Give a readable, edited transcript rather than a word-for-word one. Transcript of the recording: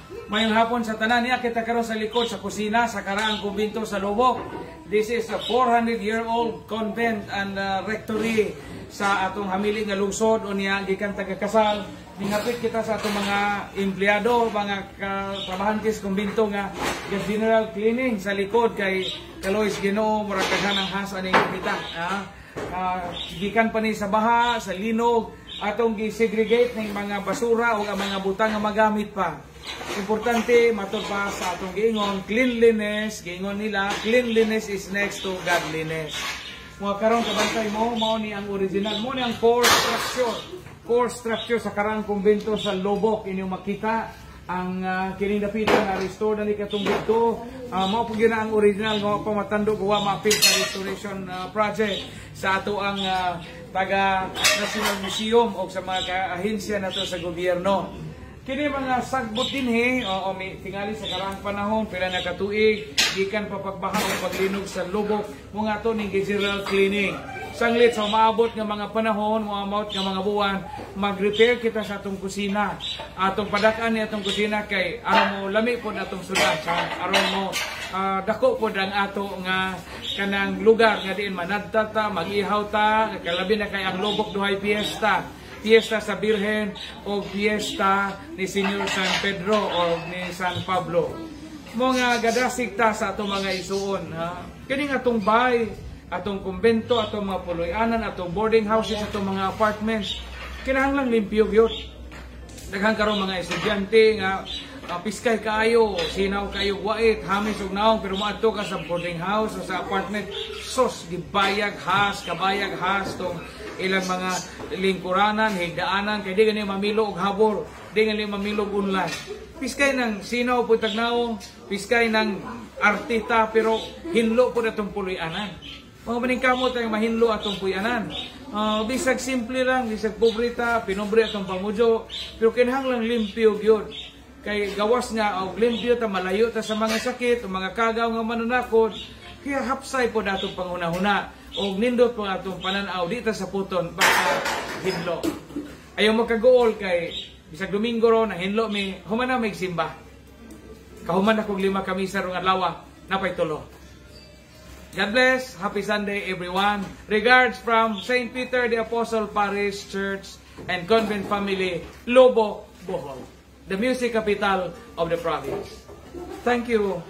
Mayong hapon sa tanan niya kita karon sa likod sa kusina sa karaang kumbento sa Lubok. This is a 400-year-old convent and rectory sa atong hamili nga lungsod o niya gikan taga-kasal. Ningapit kita sa atong mga empleyado, mga trabahantes kumbento nga general cleaning sa likod kay Kalois Ginoo murag daghan ang has aning kita. Gikan pa ni sa baha, sa linog, atong gi-segregate ng mga basura o mga butang nga magamit pa. Importante matud pa sa atong giingon cleanliness, giingon nila cleanliness is next to godliness. Mga karon kabantay mo mao ni ang original, mo ni ang core structure sa karang kumbento sa Lubok. Inyong makita ang kining dapitan na restore dali katong dito. Mao pud ang original nga pa matando gawa maapil sa restoration project sa ato ang taga National Museum o sa mga ahensya nato sa gobyerno. Kini mga sagbot dinhi o tingali sa karang panahon pila na katuig gikan pa pagbaha o paglinog sa Lubok mo nga to ning general cleaning. Sanglit sa maabot nga mga panahon, maabot nga mga buwan, mag-repair kita sa atong kusina. Atong padakan ni atong kusina kay aron mo lami pod atong sulat, aron mo dako pod ang ato nga kanang lugar nga diin manadta ta, mag-ihaw ta, kalabi na kay ang Lubok duhay fiesta. Fiesta sa Birhen o fiesta ni Senyor San Pedro o ni San Pablo. Mga gadasig ta sa atong mga isuon. Kining atong bahay, atong kumbento, atong mga puloy-anan, atong boarding houses, atong mga apartments, kinahanglan limpyo gyud. Daghang karon mga estudyante nga piskay kaayo, sinaw kayo wait, hamis og naong pero moadto ka sa boarding house o sa apartment, sos gibayag has, kabayag has tong ilang mga lingkuranan, higdaanan, kay di gani mamilo og habor, di gani mamilo og online. Piskay ng sinaw po tagnaong, piskay ng artista, pero hinlo po natong puloy-anan. Mga maningkamot ay mahinlo atong puy-anan. Bisag simple lang, bisag pobrita, pinobre atong pamudyo, pero kinahanglang limpyo gyud. Kay gawas nga og limpyo ta malayo ta sa mga sakit o mga kagaw nga mananakot, kaya hapsay po natong pangunahuna. O nindot po atong pananaw dito sa puton baka hinlo. Ayaw magkagool kay bisag Domingo ron ang hinlo mi humana may simba. Kahuman akong 5 kamisa rong adlaw napay tulo. God bless. Happy Sunday everyone. Regards from St. Peter the Apostle Parish Church and Convent Family, Lubok, Bohol, the music capital of the province. Thank you.